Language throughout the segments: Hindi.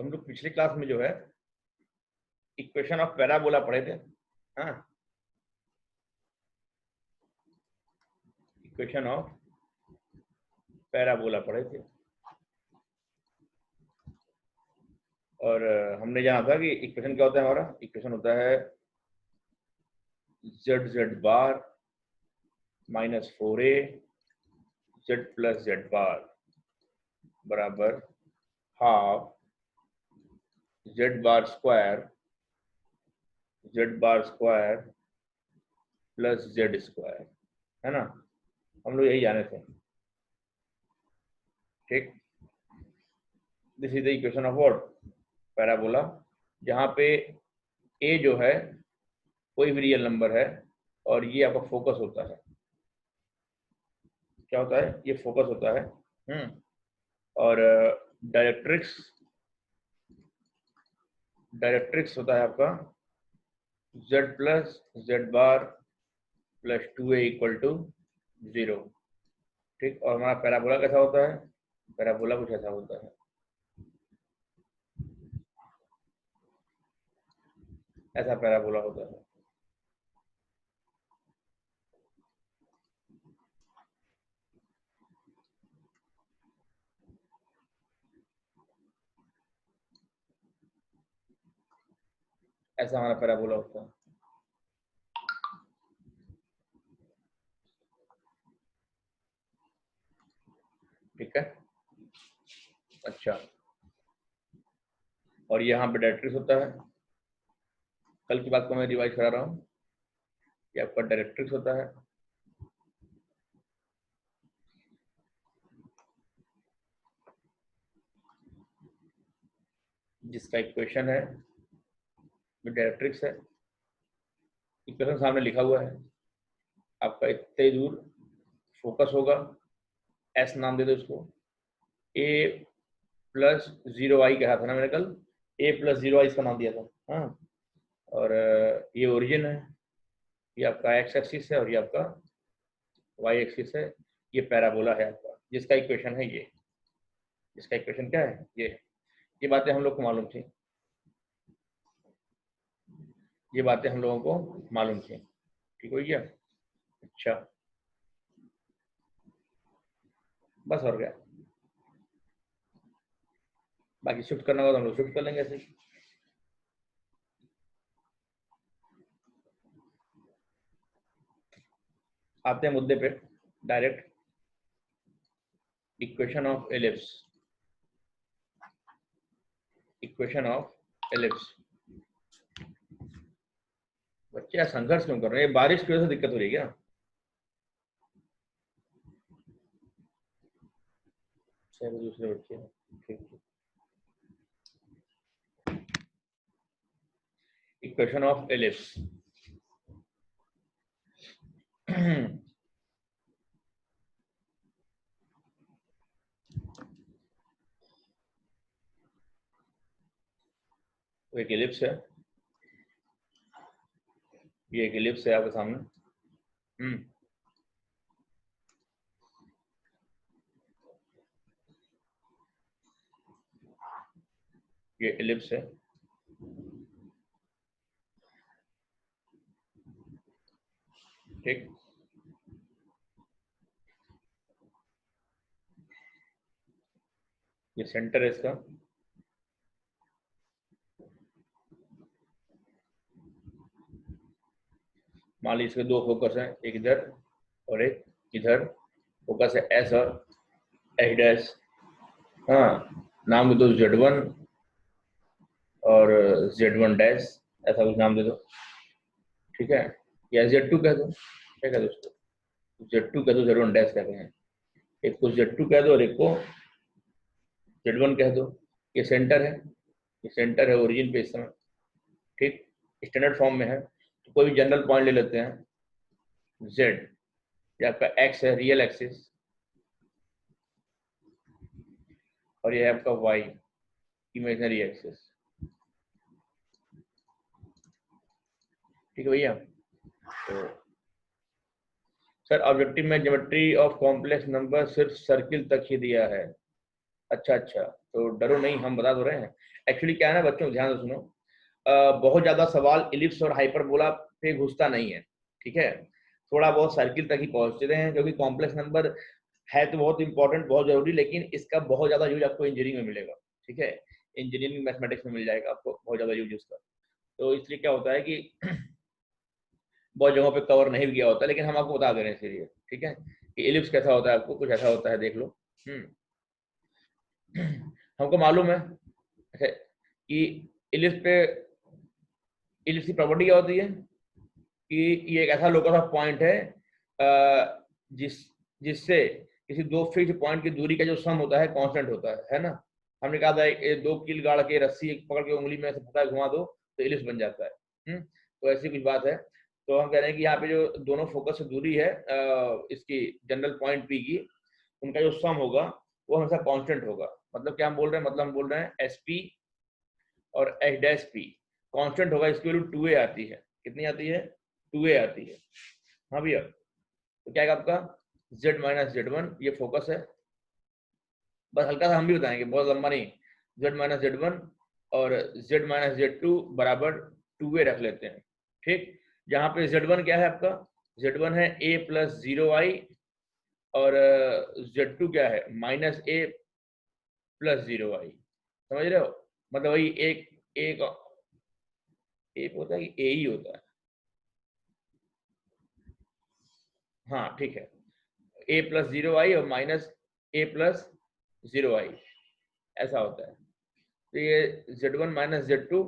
तो हम लोग पिछली क्लास में जो है इक्वेशन ऑफ पैराबोला पढ़े थे। हाँ, इक्वेशन ऑफ पैराबोला पढ़े थे और हमने जाना था कि इक्वेशन क्या होता है। हमारा इक्वेशन होता है z bar minus 4a z plus z bar बराबर half z bar square plus z square, है ना। हम लोग यही जाने थे। ठीक, this is the equation of what, parabola, जहाँ पे a जो है कोई भी रियल नंबर है और ये आपका फोकस होता है। क्या होता है? ये फोकस होता है। और डायरेक्ट्रिक्स होता है आपका z plus z bar plus 2a equal to 0। ठीक, और हमारा पैराबोला कैसा होता है? पैराबोला कुछ ऐसा होता है, ऐसा पैराबोला होता है। ऐसा हमारा पैराबोला होता है। ठीक है, अच्छा, और यहाँ पे डायरेक्ट्रिक्स होता है। कल की बात को मैं रिवाइज करा रहा हूँ। ये आपका डायरेक्ट्रिक्स होता है, जिसका इक्वेशन है डायरेक्ट्रिक्स है। इक्वेशन सामने लिखा हुआ है। आपका इतने दूर फोकस होगा, एस नाम दे दो इसको। ए प्लस 0i कहा था ना मैंने कल, ए प्लस 0i इसका नाम दिया था। हाँ, और ये ओरिजिन है, ये आपका एक्स एक्सिस है और ये आपका वाई एक्सिस है। ये पैराबोला है आपका, जिसका इक्वेशन है ये। इसका इक्वेशन क्या है? ये बातें हम लोग को मालूम थी, ये बातें हम लोगों को मालूम थी। ठीक हो गया? अच्छा, बस और क्या, बाकी शिफ्ट करना होगा तो हम लोग शिफ्ट कर लेंगे ऐसे। आते हैं मुद्दे पे direct. Equation of ellipse, equation of ellipse. बच्चे संघर्ष क्यों कर रहे हैं? बारिश की वजह से दिक्कत हो रही है क्या? दूसरे बच्चे, ठीक। Equation of ellipse. तो एक एलिप्स है, ये एक एलिप्स है आपके सामने। ये एलिप्स है, ठीक। ये सेंटर है इसका, मान लीजिए इसके दो फोकस हैं, एक इधर और एक इधर। फोकस है एस और एच डैश। हाँ, नाम दे दो Z1 और Z1 डैश, ऐसा कुछ नाम दे दो। ठीक है, या Z2 कह दो, क्या कह दो उसको? Z2 कह दो, Z1 डैश कहते हैं। एक को Z2 कह दो और एक को Z1 कह दो। ये सेंटर है, ये सेंटर है ओरिजिन पे इस समय। ठीक, स्टैंडर्ड फॉर्म में है तो कोई भी जनरल पॉइंट ले लेते हैं। Z, ये आपका X है, रियल एक्सिस, और ये है आपका Y, इमेजिनरी एक्सिस। ठीक है भैया? तो सर ऑब्जेक्टिव में ज्योमेट्री ऑफ कॉम्प्लेक्स नंबर सिर्फ सर्किल तक ही दिया है। अच्छा अच्छा, तो डरो नहीं, हम बता तो रहे हैं। एक्चुअली क्या है ना बच्चों, ध्यान से सुनो, बहुत ज्यादा सवाल इलिप्स और हाइपरबोला पे घुसता नहीं है, ठीक है। थोड़ा बहुत सर्किल तक ही पहुंचते हैं, क्योंकि कॉम्प्लेक्स नंबर है तो बहुत इंपॉर्टेंट, बहुत जरूरी, लेकिन इसका बहुत ज्यादा यूज आपको इंजीनियरिंग में मिलेगा, ठीक है। इंजीनियरिंग मैथमेटिक्स में मिल जाएगा आपको बहुत ज्यादा यूज इसका। तो इसलिए क्या होता है कि बहुत जगहों पे कवर नहीं भी किया होता, लेकिन हम आपको बता दे रहे हैं इसलिए, ठीक है, कि इलिप्स कैसा होता है, आपको कुछ ऐसा होता है, देख लो। हमको मालूम है, अच्छा, कि इलिप्स पे, इलिप्स की प्रॉपर्टी क्या होती है कि ये एक ऐसा लोकस ऑफ पॉइंट है जिस जिससे किसी दो फिक्स पॉइंट की दूरी का जो सम होता है कांस्टेंट होता है ना। हमने कहा था दो कील गाड़ के रस्सी एक पकड़ के उंगली में से फंसा घुमा दो तो इलिप्स बन जाता है। तो ऐसी कुछ बात है। तो हम कह रहे हैं कि यहाँ पे जो दोनों फोकस से दूरी है इसकी जनरल पॉइंट पी की, उनका जो सम होगा वो हमेशा कांस्टेंट होगा। मतलब क्या हम बोल रहे हैं, मतलब हम बोल रहे हैं एस पी और एच डैश पी कांस्टेंट होगा, इसकी वैल्यू 2a आती है। कितनी आती है? 2a आती है। हाँ भैया, तो क्या है आपका z माइनस जेड वन, ये फोकस है। बस हल्का सा हम भी बताएंगे, बहुत लंबा नहीं। z माइनस जेड वन और z माइनस जेड टू बराबर 2a रख लेते हैं, ठीक। जहाँ पे z1 क्या है आपका, z1 है a प्लस 0i और z2 क्या है माइनस a प्लस 0i। समझ रहे हो? मतलब वही एक एक एक होता है कि a ही होता है। हाँ ठीक है, a प्लस 0i और माइनस a प्लस 0i, ऐसा होता है। तो ये z1 minus z2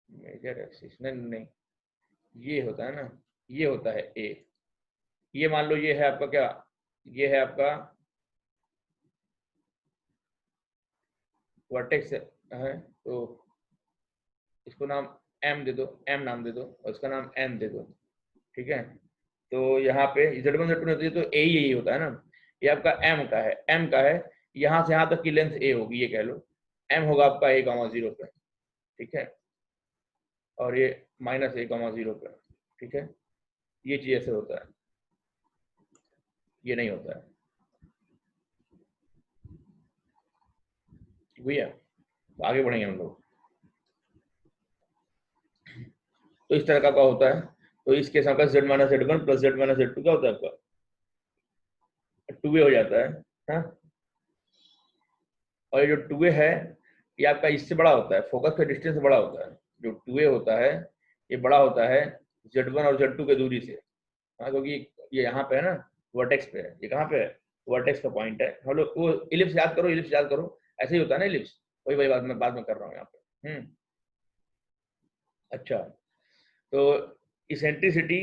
major axis, नहीं नहीं, ये होता है ना, ये होता है a। ये मान लो ये है आपका क्या, ये है आपका वर्टेक्स है, तो इसको नाम m दे दो, m नाम दे दो, और इसका नाम n दे दो, ठीक है। तो यहाँ पे z1 z2 होती है तो a यही होता है ना। ये आपका m का है, m का है, यहाँ से यहाँ तक की लेंथ a होगी, ये कह लो m होगा आपका a कॉमा 0 पे, ठीक है, और ये माइनस a कॉमा 0 पे, ठीक है। ये चीज ऐसे होता है, ये नहीं होता है, भैया। तो आगे बढ़ेंगे हम लोग। तो इस तरह का होता है। तो इस केस आपका z minus Z one plus Z minus Z two क्या होता है आपका 2a हो जाता है, हाँ। और ये जो 2a है ये आपका इससे बड़ा होता है, फोकस का डिस्टेंस बड़ा होता है। जो 2a होता है ये बड़ा होता है z1 और z2 के दूरी से, हाँ, क्योंकि ये यहाँ पे है ना, वर्टेक्स पे है। ये कहाँ पे है? वर्टेक्स का पॉइंट है। हम लोग वो इलिप्स याद करो, इलिप्स याद करो, ऐसे ही होता है ना इलिप्स। वही वही बात में कर रहा हूँ यहाँ पे। अच्छा, तो इसेंट्रिसिटी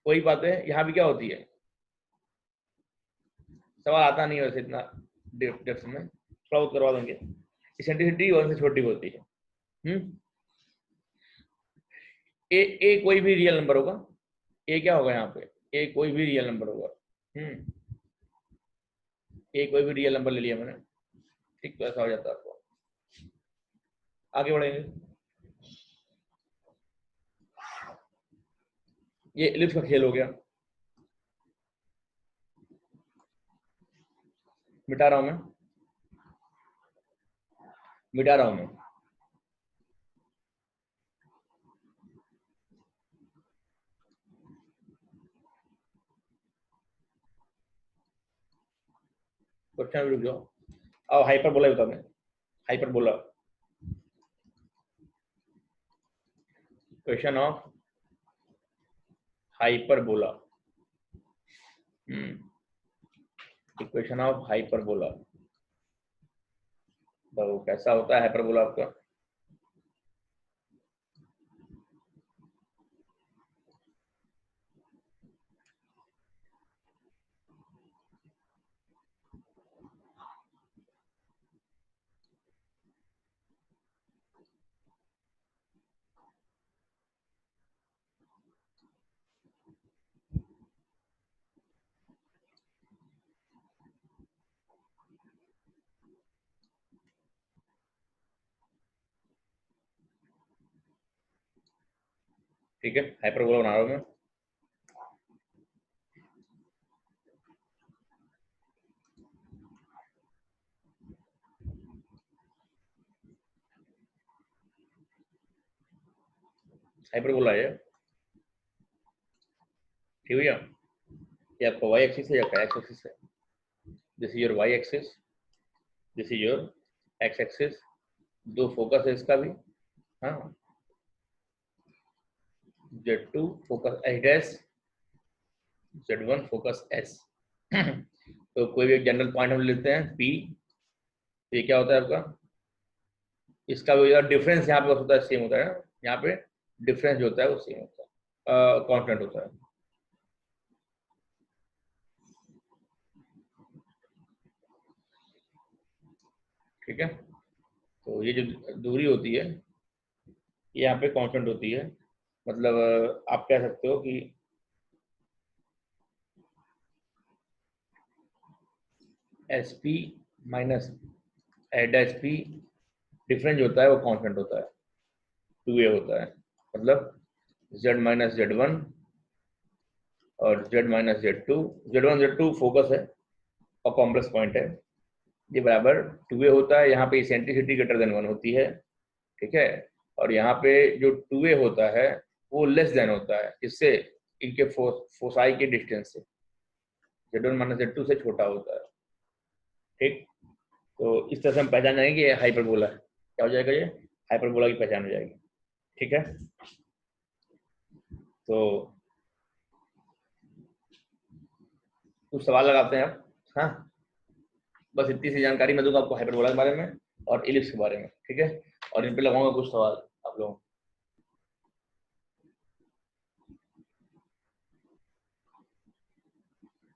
वही बात है, यहाँ भी क्या होती है, सवाल आता नहीं है वैसे इतना डेप्थ में, थोड़ा बहुत करवा देंगे। इसेंट्रिसिटी वन से छोटी होती है। हम्म ए कोई भी रियल नंबर होगा, ए क्या होगा यहाँ पे, ए कोई भी रियल नंबर होगा। हम्म ए कोई भी रियल नंबर ले लिया मैंने, ठीक, तो ऐसा हो जाता है आपको। आगे बढ़ेंगे। ये एलिप्स का खेल हो गया, मिटा रहा हूं मैं, मिटा रहा हूं मैं। क्वेश्चन रुक जाओ, अब हाइपर बोला बता दें, हाइपर बोला, क्वेश्चन ऑफ हाइपर बोला, इक्वेशन ऑफ हाइपर बोला। तो कैसा होता है हाइपर बोला आपका? ठीक है, हाइपर बोला बना रहा हूं मैं। हाइपरबोला है ठीक है भैया। ये आपका वाई एक्सिस है या आपका एक्स एक्सिस है। This is your Y axis, this is your X axis. दो फोकस है इसका भी। हाँ, Z2 focus H dash, Z1 focus S। तो कोई भी एक जनरल पॉइंट हम लेते हैं P। ये क्या होता है आपका, इसका भी डिफरेंस यहाँ पे होता है, सेम होता है ना, यहाँ पे डिफरेंस जो होता है वो सेम होता है, कांस्टेंट होता है। ठीक है, तो ये जो दूरी होती है ये यहाँ पे कांस्टेंट होती है। मतलब आप कह सकते हो कि एस पी माइनस एड एस पी डिफरेंस होता है वो कांस्टेंट होता है, 2a होता है। मतलब z माइनस Z1 और z minus Z2, Z1 Z2 focus है और कॉम्प्लेक्स पॉइंट है, ये बराबर 2a होता है। यहाँ पे इसेंट्रिसिटी ग्रेटर देन 1 होती है। ठीक है, और यहाँ पे जो 2a होता है वो लेस देन होता है, इससे इनके फोसाई के डिस्टेंस से Z1 माइनस Z2 से छोटा होता है। ठीक, तो इस तरह से हम पहचान जाएंगे ये हाइपरबोला है। क्या हो जाएगा, ये हाइपरबोला की पहचान हो जाएगी। ठीक है, तो कुछ सवाल लगाते हैं आप। हाँ, बस इतनी सी जानकारी मैं दूंगा आपको हाइपरबोला के बारे में और इलिप्स के बारे में। ठीक है, और इन पे लगाऊंगा कुछ सवाल आप लोगों।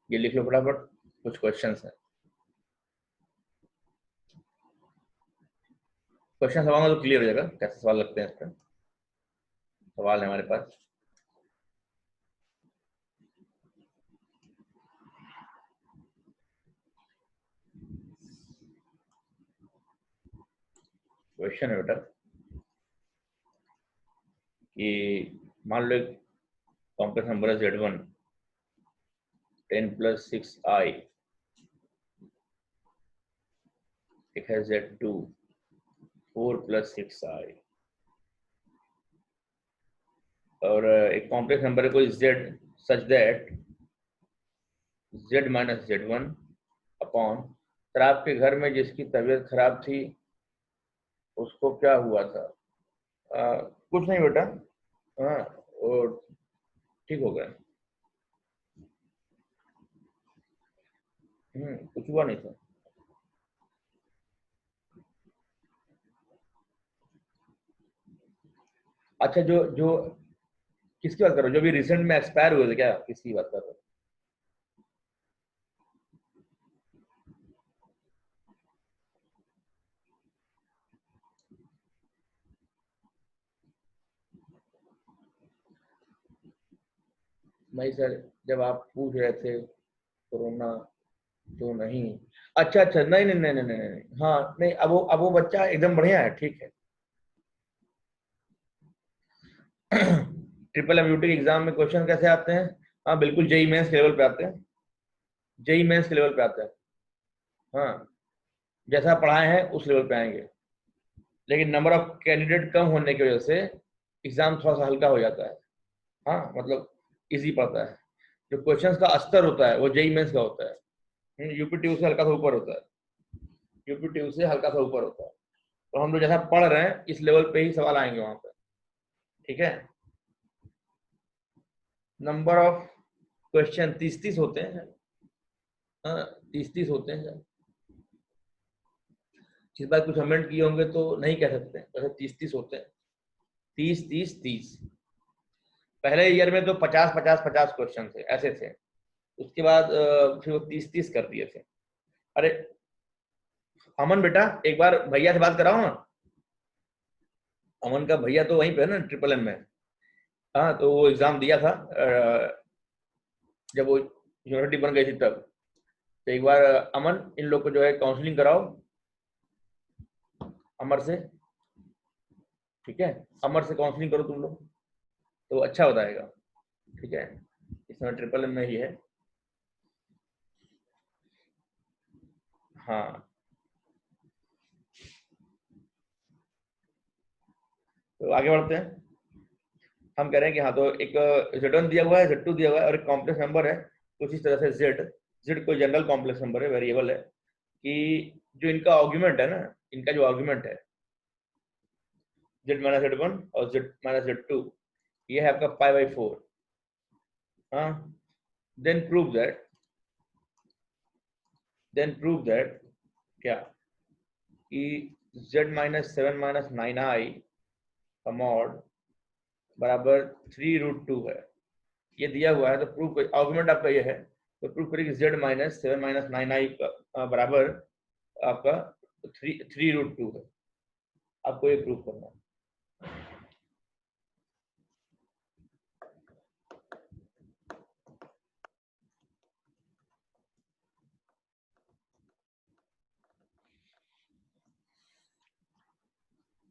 ये लिख लो फटाफट, कुछ क्वेश्चंस हैं। क्वेश्चन सवाल तो क्लियर हो जाएगा कैसे सवाल लगते हैं इस पर। सवाल है हमारे पास। क्वेश्चन है बेटा कि मान लो कॉम्प्लेक्स नंबर है Z1 10 + 6i, एक है Z2 4 + 6i, और एक कॉम्प्लेक्स नंबर है कोई Z such that Z minus Z1 upon, sir आपके घर में जिसकी तबीयत खराब थी उसको क्या हुआ था। कुछ नहीं बेटा, हाँ वो ठीक हो गया। कुछ हुआ नहीं था। अच्छा, जो जो किसकी बात कर रहे हो, जो भी रिसेंट में एक्सपायर हुए थे क्या, किसकी बात कर रहे हो। नहीं सर, जब आप पूछ रहे थे कोरोना तो नहीं। अच्छा अच्छा, नहीं नहीं नहीं नहीं नहीं नहीं। हाँ नहीं, अब वो बच्चा एकदम बढ़िया है, ठीक है। ट्रिपल एमयूटी एग्जाम में क्वेश्चन कैसे आते हैं। हाँ बिल्कुल, जेई मेंस के लेवल पे आते हैं, जेई मेंस के लेवल पे आते हैं। हाँ, जैसा पढ़ाए हैं उस लेवल पे आएंगे, लेकिन नंबर ऑफ कैंडिडेट कम होने की वजह से एग्जाम थोड़ा सा हल्का हो जाता है। हाँ मतलब इजी पड़ता है। जो क्वेश्चंस का स्तर होता है वो जेई मेंस का होता है, यूपीटी से हल्का सा ऊपर होता है, यूपीटी से हल्का सा ऊपर होता है। तो हम लोग जैसा पढ़ रहे हैं इस लेवल पे ही सवाल आएंगे वहां पर। ठीक है, नंबर ऑफ क्वेश्चन 30-30 होते हैं। हाँ, 30-30 होते हैं। इस बार कुछ कमेंट किए होंगे तो नहीं कह सकते, वैसे 30-30 होते हैं। 30-30-30। पहले ईयर में तो 50-50-50 क्वेश्चन थे, ऐसे थे। उसके बाद फिर वो 30-30 कर दिए थे। अरे अमन बेटा, एक बार भैया से बात कराओ ना। अमन का भैया तो वहीं पे है ना, ट्रिपल एम में। हाँ, तो वो एग्जाम दिया था जब वो यूनिवर्सिटी बन गई थी तब। तो एक बार अमन इन लोग को जो है काउंसलिंग कराओ अमर से। ठीक है, अमर से काउंसलिंग करो तुम लोग, तो अच्छा बताएगा। ठीक है, इसमें ट्रिपल एम में ही है। हाँ, तो आगे बढ़ते हैं। हम कह रहे हैं कि हाँ, तो एक Z1 दिया हुआ है, Z2 दिया हुआ है और एक कॉम्प्लेक्स नंबर है, कुछ इस तरह से Z कोई जनरल कॉम्प्लेक्स नंबर है, वेरिएबल है, कि जो इनका आर्गुमेंट है ना, इनका जो आर्गुमेंट है Z-Z1 और Z-Z2, ये है आपका π/4। हाँ, देन प्रूव दैट क्या कि Z-7 - 9i का मॉड बराबर 3√2 है। ये दिया हुआ है, तो प्रूव आर्गुमेंट आपका ये है, तो प्रूव करिए कि Z-7 - 9i का बराबर आपका 3√2 है। आपको ये प्रूव करना है।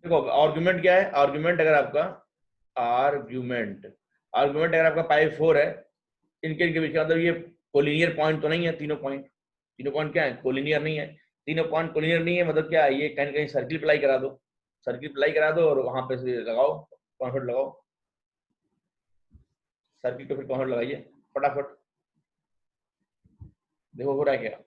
देखो आर्गुमेंट क्या है, आर्गुमेंट अगर आपका आर्गुमेंट अगर आपका π/4 है, इनके बीच का मतलब ये कोलिनियर पॉइंट तो नहीं है, तीनों पॉइंट क्या है, कोलिनियर नहीं है। तीनों पॉइंट कोलिनियर नहीं है मतलब क्या है, ये कहीं ना कहीं सर्किल प्लाई करा दो, और वहां पे से लगाओ, कॉन्सेप्ट लगाओ, सर्किट को फिर कॉन्सेप्ट लगाइए फटाफट। देखो हो रहा है क्या।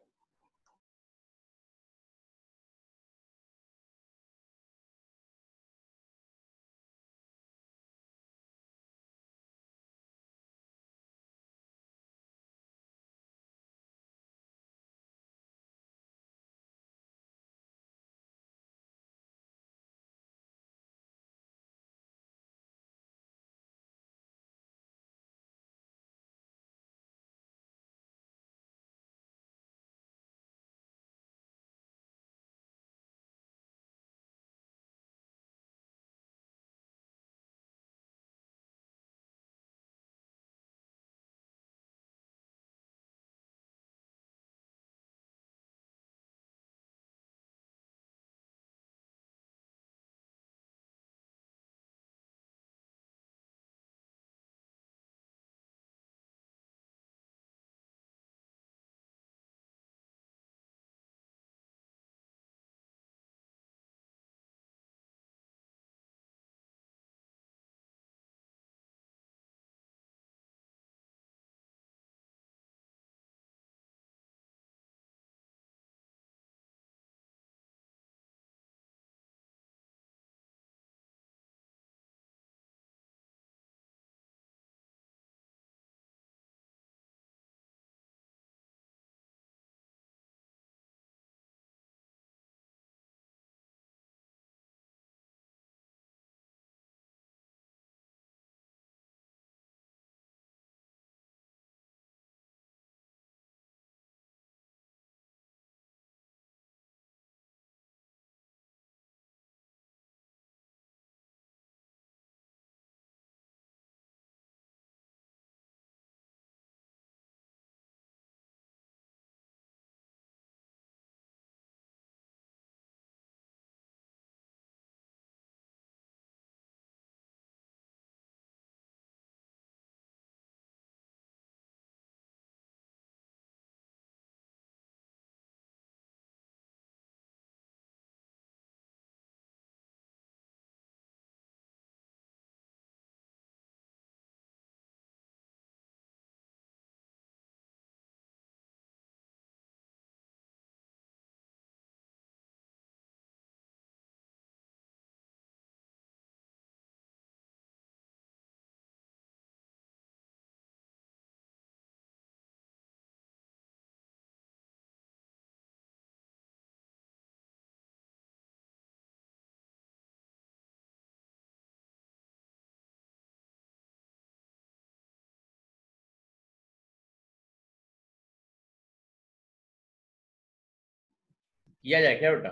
किया जाए क्या बेटा।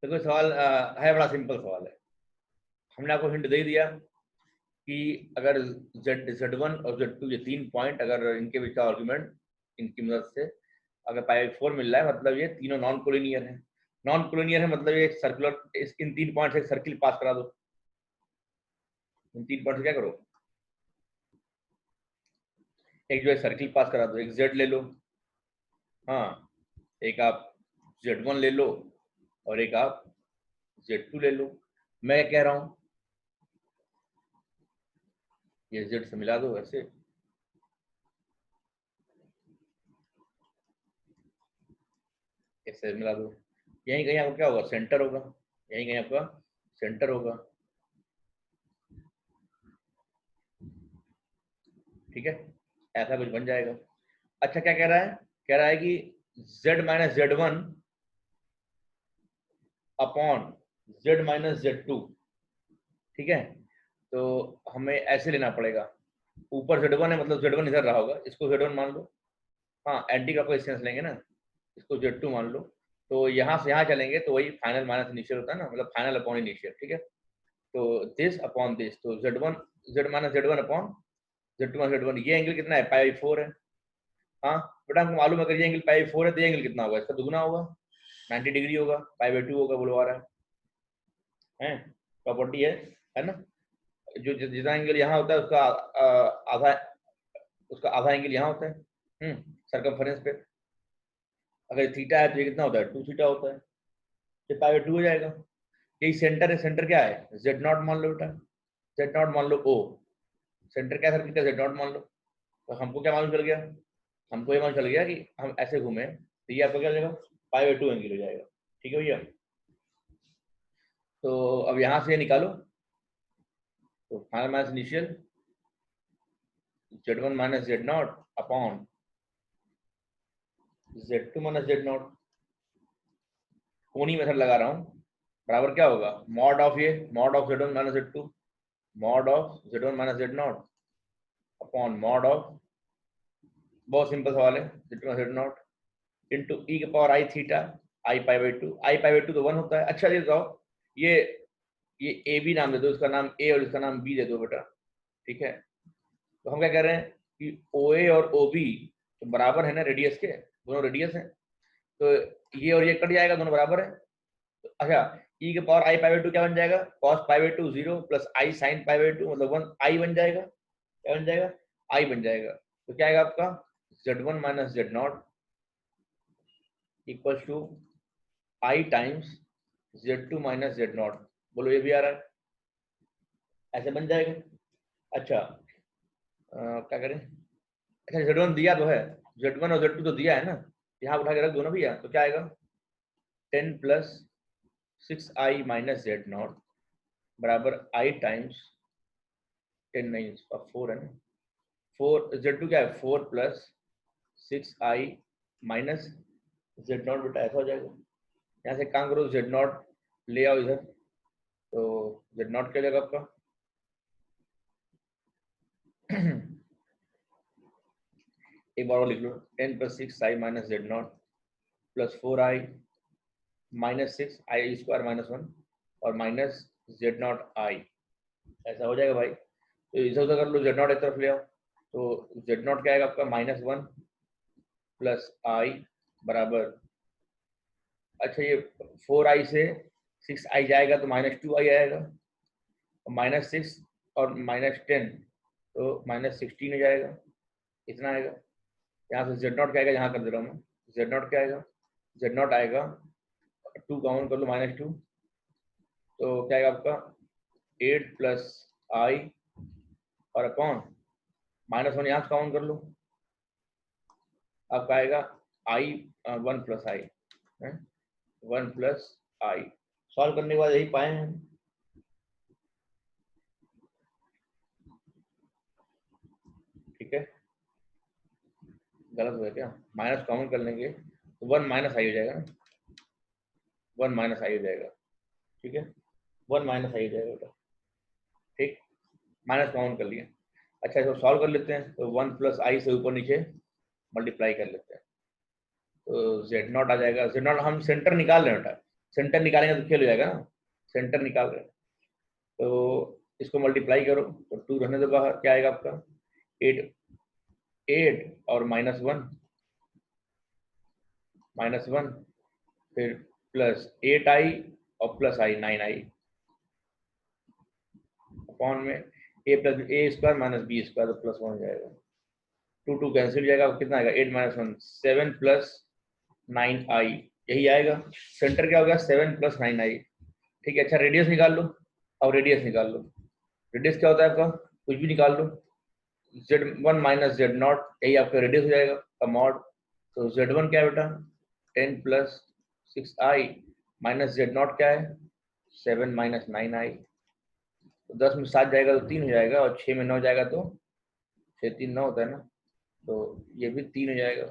तो कोई सवाल है, बड़ा सिंपल सवाल है। हमने आपको हिंट दे दिया कि अगर Z1 और Z2 ये 3 पॉइंट, अगर इनके बीच का आर्गुमेंट इनकी मदद से अगर π/4 मिल रहा है, मतलब ये तीनों नॉन कोलिनियर है। नॉन कोलिनियर है मतलब ये सर्कुलर, इन 3 पॉइंट से सर्किल पास करा दो। इन 3 पॉइंट से क्या करो, एक जो है सर्किल पास करा दो, एक Z ले लो, हाँ, एक आप Z1 ले लो और एक आप Z2 ले लो। मैं क्या कह रहा हूँ, ये z से मिला दो ऐसे, ऐसे मिला दो। यहीं कहीं आपका क्या होगा, सेंटर होगा, यहीं कहीं आपका सेंटर होगा। ठीक है, ऐसा कुछ बन जाएगा। अच्छा क्या कह रहा है, कह रहा है कि z minus Z one upon z minus Z two. ठीक है, तो हमें ऐसे लेना पड़ेगा, ऊपर z1 है मतलब z1 इधर रहा होगा, इसको z1 मान लो। हाँ, एंटी क्लॉकवाइज डिस्टेंस लेंगे ना, इसको z2 मान लो। तो यहाँ से यहाँ चलेंगे तो वही फाइनल माइनस इनिशियल होता है ना, मतलब फाइनल अपॉन इनिशियल। ठीक है, तो दिस अपॉन दिस, तो z1 z minus z1 upon z2 minus z1, ये एंगल कितना है, पाई4 है। हाँ बेटा, हमको मालूम है अगर ये एंगल पाई4 है तो ये एंगल कितना होगा, इसका दुगुना होगा, 90 डिग्री होगा, पाई2 होगा बुलवा रहा है, प्रॉपर्टी है ना। जो जितना एंगल यहाँ होता है उसका आधा, उसका आधा एंगल यहाँ होता है सरकमफेरेंस पे। अगर थीटा है तो ये कितना होता है, 2 थीटा होता है, तो पाई2 हो जाएगा। यही सेंटर है, सेंटर क्या है, जेड नॉट मान लो बेटा, जेड नॉट मान लो ओ, सेंटर क्या सर्किल का, जेड नॉट मान लो। तो हमको क्या मालूम चल गया, हमको ये मालूम चल गया कि हम ऐसे घूमे तो ये आपका क्या हो जाएगा, पाई2 एंगल हो जाएगा। ठीक है भैया, तो अब यहाँ से ये निकालो, तो final minus initial z1 minus Z not upon z2 minus Z not, कोनी मेथड लगा रहा हूँ, बराबर क्या होगा, मॉड ऑफ ये mod of z1 minus z2, mod of z1 minus Z not upon mod of, बहुत सिंपल सवाल है, z2 minus Z not into e के power i theta, i pi by two, i pi by two तो 1 होता है। अच्छा ये बताओ, ये ये ए बी नाम दे दो, इसका नाम ए और इसका नाम बी दे दो बेटा। ठीक है, तो हम क्या कह रहे हैं कि ओ ए और ओ बी तो बराबर है ना रेडियस के, दोनों रेडियस हैं, तो ये और ये कट जाएगा, दोनों बराबर है। तो अच्छा, ई के power I pi by to क्या बन जाएगा, cos pi by to 0 plus I sine pi by to मतलब 1, आई बन जाएगा, क्या बन जाएगा, आई बन जाएगा। तो क्या आएगा आपका, z1 minus Z not equal to I times z2 minus Z nought. बोलो ये भी आ रहा है, ऐसे बन जाएगा। अच्छा क्या करें, अच्छा z1 दिया तो है, z1 और z2 तो दिया है ना, यहाँ उठा के रख दो ना भैया, तो क्या आएगा 10 plus 6i minus Z not बराबर आई टाइम्स 10 नहीं, 4 है ना, 4 z2 क्या है 4 plus 6i minus Z not, बेटा ऐसा हो जाएगा। यहाँ से काम करो, जेड नॉट ले आओ इधर, तो जेड नॉट क्या जाएगा आपका एक बार और लिख लो, 10 plus 6i minus Z not plus 4i minus 6i square minus 1 और माइनस जेड नॉट आई, ऐसा हो जाएगा भाई। तो इधर उधर कर लो, जेड नॉट एक तरफ ले आओ, तो जेड नॉट क्या आएगा आपका -1 प्लस आई बराबर, अच्छा ये 4i से 6i जाएगा तो -2i आएगा, -6 और -10 तो -16 हो जाएगा, इतना आएगा। यहाँ से जेड नॉट क्या आएगा, यहाँ कर दे रहा हूँ मैं, जेड नॉट क्या आएगा, जेड नॉट आएगा 2 काउंट कर लो -2, तो क्या आएगा आपका 8 प्लस आई और अपॉन -1 यहाँ से काउंट कर लो, आपका आएगा आई 1 प्लस आई, 1 प्लस आई। सॉल्व करने के बाद यही पाए हैं, ठीक है, गलत हो गया क्या, माइनस कॉमन कर लेंगे तो 1 माइनस आई हो जाएगा ना, 1 माइनस आई हो जाएगा। ठीक है, 1 माइनस आई हो जाएगा बेटा, ठीक, माइनस कॉमन कर लिया। अच्छा इसको सॉल्व कर लेते हैं, तो 1 प्लस आई से ऊपर नीचे मल्टीप्लाई कर लेते हैं, तो जेड नॉट आ जाएगा, जेड नॉट हम सेंटर निकाल रहे हैं बेटा, सेंटर निकालेंगे तो खेल हो जाएगा ना, सेंटर निकाल रहे हैं, तो इसको मल्टीप्लाई करो तो 2 रहने दो बाहर, क्या आएगा आपका 8, 8 और -1 फिर प्लस 8i और प्लस आई 9i अपॉन में ए प्लस ए स्क्वायर माइनस बी स्क्वायर तो +1 हो जाएगा, 2 कैंसिल हो जाएगा, कितना आएगा 8 - 1 7 प्लस 9i, यही आएगा। सेंटर क्या हो गया 7 प्लस 9i। ठीक है, अच्छा रेडियस निकाल लो, अब रेडियस निकाल लो, रेडियस क्या होता है आपका कुछ भी निकाल लो, z1 माइनस जेड नॉट, यही आपका रेडियस हो जाएगा का मॉड। तो z1 क्या है बेटा 10 plus 6i minus Z not क्या है 7 माइनस 9i। तो 10 में 7 जाएगा तो 3 हो जाएगा, और 6 में 9 जाएगा तो 6 3 9 होता है ना, तो ये भी 3 हो जाएगा।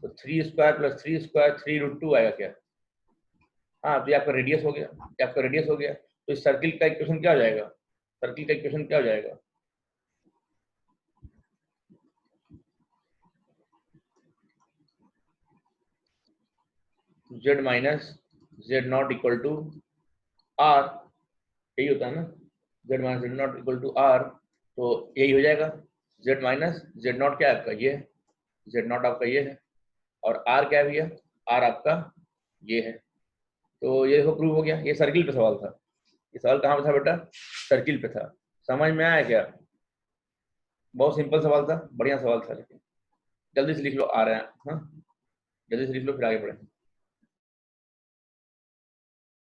तो 3 स्क्वायर प्लस 3 स्क्वायर 3√2 आएगा क्या? हाँ, तो ये आपका रेडियस हो गया, ये आपका रेडियस हो गया। तो इस सर्किल का इक्वेशन क्या हो जाएगा? सर्किल का इक्वेशन क्या हो जाएगा? z minus Z not equal to r, यही होता है ना, z minus Z not equal to r, तो यही हो जाएगा। z माइनस जेड नॉट क्या है आपका? ये है, जेड नॉट आपका ये है, और r क्या है भैया? r आपका ये है। तो ये देखो प्रूव हो गया। ये सर्किल पे सवाल था, ये सवाल कहाँ पे था बेटा? सर्किल पे था। समझ में आया क्या? बहुत सिंपल सवाल था, बढ़िया सवाल था, लेकिन जल्दी से लिख लो, आ रहे हैं। हाँ, जल्दी से लिख लो फिर आगे बढ़े।